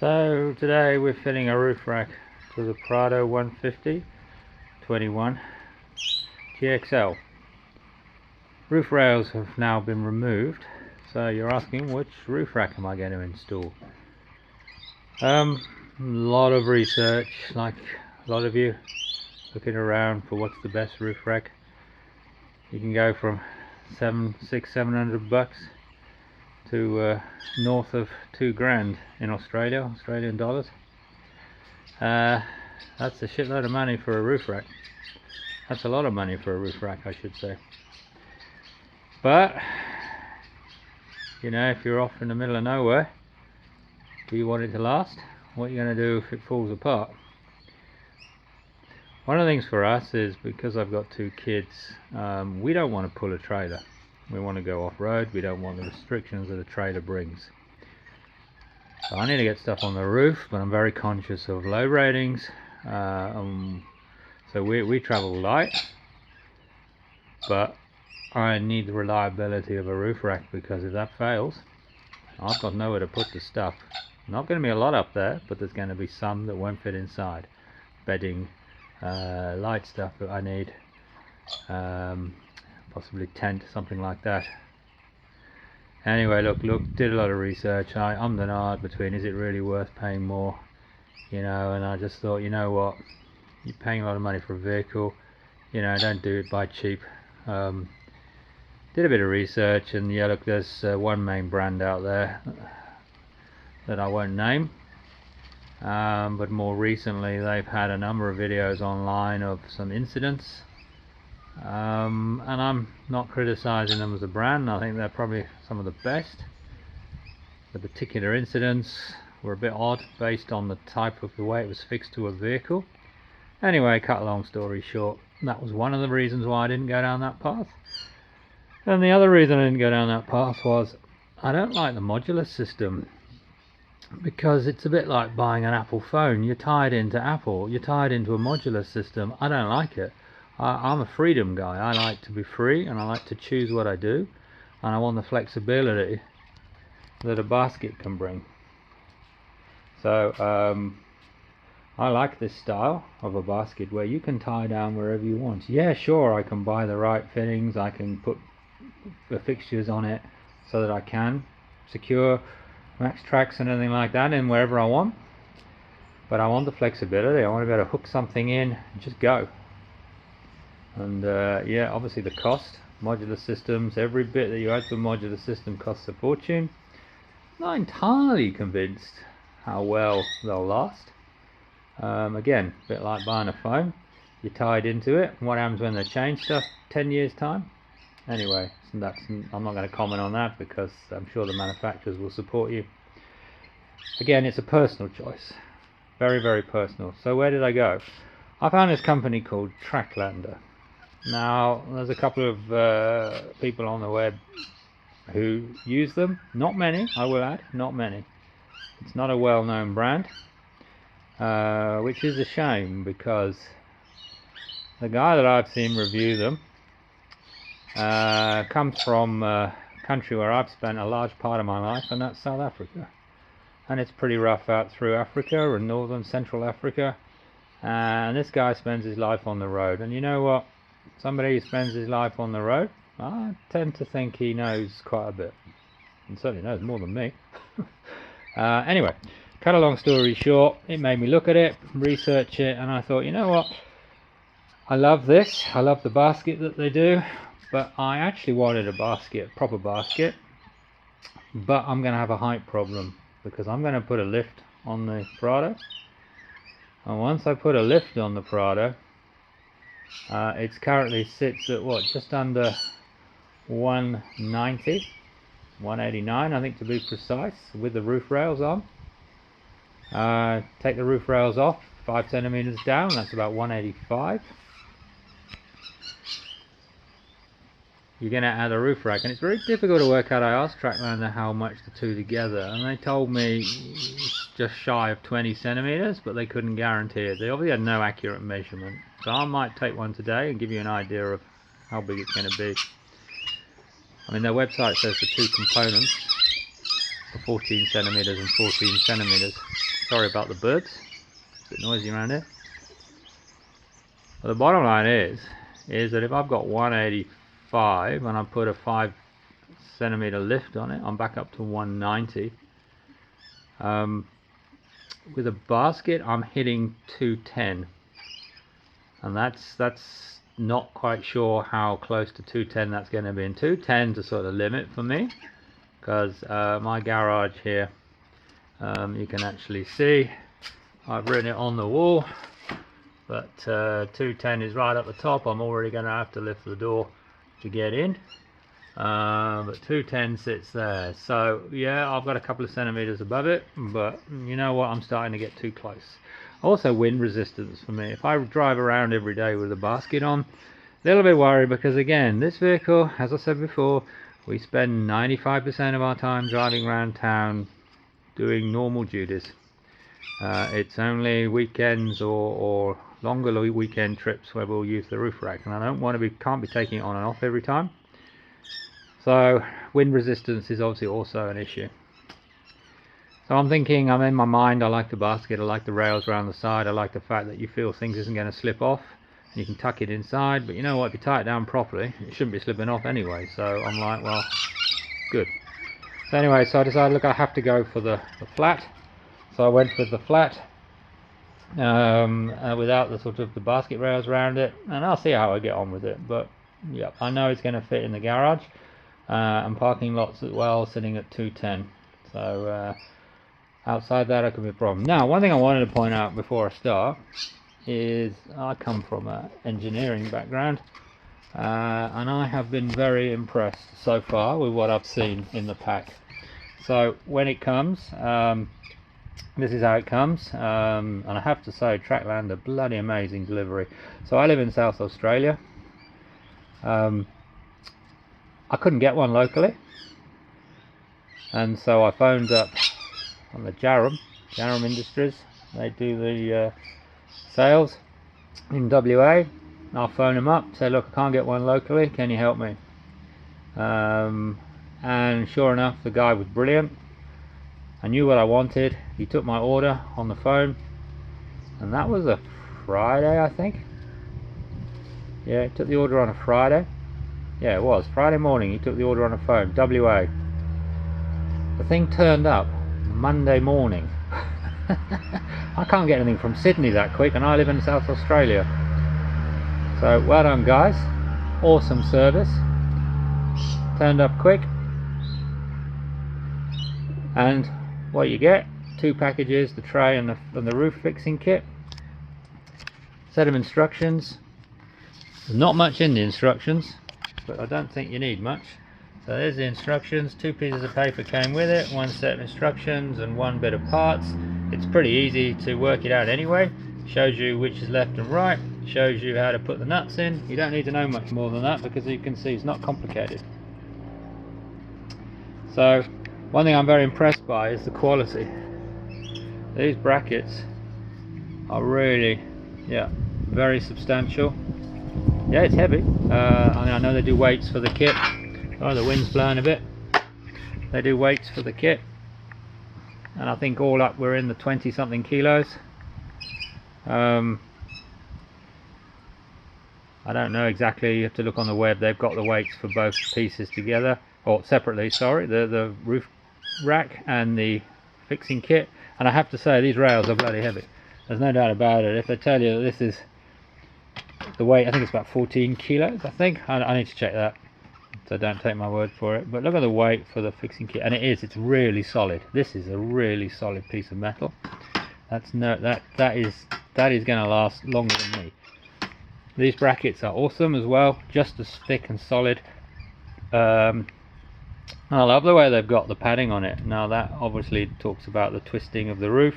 So today we're fitting a roof rack to the Prado 150 21 GXL. Roof rails have now been removed, so you're asking which roof rack am I going to install? A lot of research, like a lot of you, looking around for what's the best roof rack. You can go from $700 to north of $2,000 in Australian dollars. That's a shitload of money for a roof rack. That's a lot of money for a roof rack, I should say. But you know, if you're off in the middle of nowhere, do you want it to last? What are you going to do if it falls apart? One of the things for us is, because I've got two kids, we don't want to pull a trailer. We want to go off-road. We don't want the restrictions that a trailer brings. So I need to get stuff on the roof, but I'm very conscious of load ratings. So we travel light, but I need the reliability of a roof rack, because if that fails, I've got nowhere to put the stuff. Not going to be a lot up there, but there's going to be some that won't fit inside. Bedding, light stuff that I need, possibly tent, something like that. Anyway, look, did a lot of research. I'm the nard between, is it really worth paying more, you know, and I just thought, you know what, you're paying a lot of money for a vehicle, you know, don't do it by cheap. Did a bit of research, and yeah, look, there's one main brand out there that I won't name, but more recently they've had a number of videos online of some incidents, and I'm not criticizing them as a brand. I think they're probably some of the best. The particular incidents were a bit odd based on the type of the way it was fixed to a vehicle. Anyway, cut a long story short, that was one of the reasons why I didn't go down that path. And the other reason I didn't go down that path was I don't like the modular system, because it's a bit like buying an Apple phone. You're tied into Apple, you're tied into a modular system. I don't like it. I'm a freedom guy. I like to be free, and I like to choose what I do, and I want the flexibility that a basket can bring. So I like this style of a basket where you can tie down wherever you want. Yeah, sure, I can buy the right fittings, I can put the fixtures on it so that I can secure max tracks and anything like that in wherever I want, but I want the flexibility. I want to be able to hook something in and just go. And yeah, obviously the cost, modular systems, every bit that you add to a modular system costs a fortune. Not entirely convinced how well they'll last. Again, a bit like buying a phone, you're tied into it. What happens when they change stuff 10 years time? Anyway, I'm not going to comment on that, because I'm sure the manufacturers will support you. Again, it's a personal choice, very, very personal. So where did I go? I found this company called Tracklander. Now, there's a couple of people on the web who use them. Not many, I will add, not many. It's not a well-known brand, which is a shame, because the guy that I've seen review them comes from a country where I've spent a large part of my life, and that's South Africa. And it's pretty rough out through Africa and northern central Africa, and this guy spends his life on the road. And you know what, somebody who spends his life on the road, I tend to think he knows quite a bit, and certainly knows more than me. Anyway, cut a long story short, it made me look at it, research it, and I thought, you know what, I love this, I love the basket that they do, but I actually wanted a basket, proper basket, but I'm going to have a height problem, because I'm going to put a lift on the Prado, and once I put a lift on the Prado, it currently sits at what, just under 190, 189 I think to be precise, with the roof rails on. Take the roof rails off 5 centimeters down, that's about 185. You're going to add a roof rack, and it's very difficult to work out. I asked Tracklander how much the two together, and they told me it's just shy of 20 centimeters, but they couldn't guarantee it. They obviously had no accurate measurement, so I might take one today and give you an idea of how big it's going to be. I mean, their website says the two components are 14 centimeters and 14 centimeters. Sorry about the birds, a bit noisy around here. But the bottom line is that if I've got 185 and I put a 5 centimeter lift on it, I'm back up to 190. With a basket I'm hitting 210, and that's not quite sure how close to 210 that's going to be. And 210 is a sort of limit for me, because my garage here, you can actually see I've written it on the wall, but 210 is right at the top. I'm already going to have to lift the door to get in, but 210 sits there. So yeah, I've got a couple of centimeters above it, but you know what, I'm starting to get too close. Also, wind resistance for me. If I drive around every day with a basket on, a little bit worried, because again, this vehicle, as I said before, we spend 95% of our time driving around town doing normal duties. It's only weekends or longer weekend trips where we'll use the roof rack, and I can't be taking it on and off every time. So wind resistance is obviously also an issue. So I'm thinking, I'm in my mind, I like the basket, I like the rails around the side, I like the fact that you feel things isn't going to slip off, and you can tuck it inside. But you know what, if you tie it down properly, it shouldn't be slipping off anyway. So I'm like, well, good. So anyway, so I decided, look, I have to go for the flat. So I went with the flat, without the sort of the basket rails around it, and I'll see how I get on with it. But yeah, I know it's going to fit in the garage, and parking lots as well, sitting at 210. So outside that, it could be a problem. Now, one thing I wanted to point out before I start is I come from an engineering background, and I have been very impressed so far with what I've seen in the pack. So when it comes, this is how it comes, and I have to say, Trackland, a bloody amazing delivery. So I live in South Australia. I couldn't get one locally, and so I phoned up on the Jarram Industries. They do the sales in WA. I'll phone them up, say, look, I can't get one locally, can you help me? And sure enough, the guy was brilliant. I knew what I wanted. He took my order on the phone, and that was a Friday, I think. Yeah, he took the order on a Friday. Yeah, it was Friday morning. He took the order on the phone, WA. The thing turned up Monday morning. I can't get anything from Sydney that quick, and I live in South Australia. So well done, guys. Awesome service. Turned up quick. And what you get, 2 packages, the tray and the roof fixing kit. Set of instructions. There's not much in the instructions, but I don't think you need much. So there's the instructions. 2 pieces of paper came with it, 1 set of instructions and 1 bit of parts. It's pretty easy to work it out anyway. Shows you which is left and right, shows you how to put the nuts in. You don't need to know much more than that, because you can see it's not complicated. So one thing I'm very impressed by is the quality. These brackets are really, yeah, very substantial. Yeah, it's heavy. I know they do weights for the kit. Oh, the wind's blowing a bit. They do weights for the kit, and I think all up we're in the 20 something kilos. I don't know exactly, you have to look on the web. They've got the weights for both pieces together, or separately, sorry, the roof rack and the fixing kit. And I have to say, these rails are bloody heavy. There's no doubt about it. If they tell you that this is the weight, I think it's about 14 kilos, I think. I need to check that, so don't take my word for it. But look at the weight for the fixing kit, and it's really solid. This is a really solid piece of metal. That is going to last longer than me. These brackets are awesome as well, just as thick and solid. I love the way they've got the padding on it. Now that obviously talks about the twisting of the roof,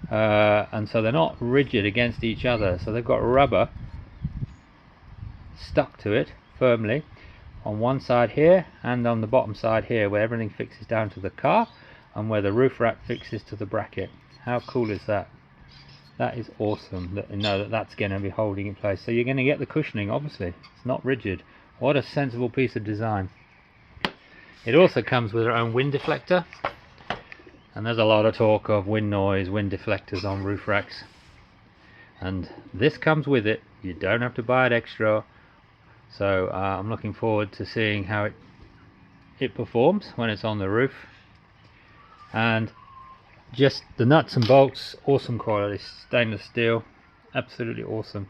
and so they're not rigid against each other. So they've got rubber stuck to it firmly on one side here, and on the bottom side here, where everything fixes down to the car, and where the roof rack fixes to the bracket. How cool is that? That is awesome, that you know that's going to be holding in place. So you're going to get the cushioning, obviously. It's not rigid. What a sensible piece of design. It also comes with our own wind deflector. And there's a lot of talk of wind noise, wind deflectors on roof racks, and this comes with it. You don't have to buy it extra. So I'm looking forward to seeing how it performs when it's on the roof. And just the nuts and bolts, awesome quality, stainless steel, absolutely awesome.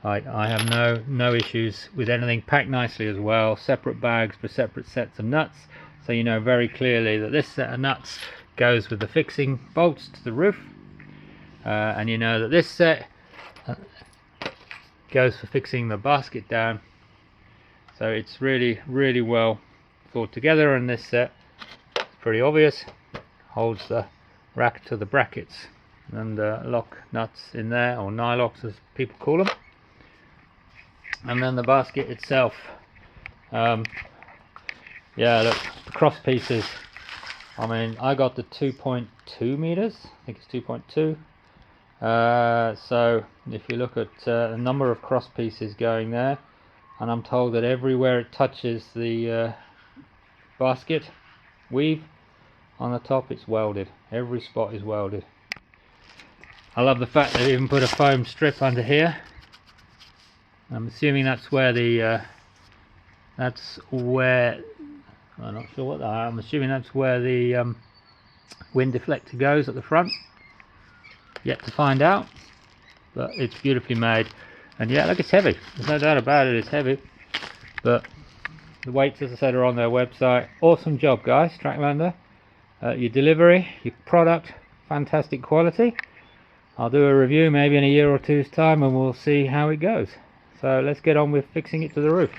I have no issues with anything. Packed nicely as well, separate bags for separate sets of nuts, so you know very clearly that this set of nuts goes with the fixing bolts to the roof, and you know that this set goes for fixing the basket down. So it's really well thought together, and this set, it's pretty obvious, holds the rack to the brackets and lock nuts in there, or nylocks as people call them. And then the basket itself, yeah, look, the cross pieces, I mean, I got the 2.2 meters, I think it's 2.2. So if you look at the number of cross pieces going there, and I'm told that everywhere it touches the basket weave on the top, it's welded. Every spot is welded. I love the fact they even put a foam strip under here. I'm assuming that's where the I'm not sure what that, I'm assuming that's where the wind deflector goes at the front. Yet to find out, but it's beautifully made. And yeah, look, it's heavy, there's no doubt about it, it's heavy, but the weights, as I said, are on their website. Awesome job, guys, Tracklander. Your delivery, your product, fantastic quality. I'll do a review maybe in a year or two's time and we'll see how it goes. So let's get on with fixing it to the roof.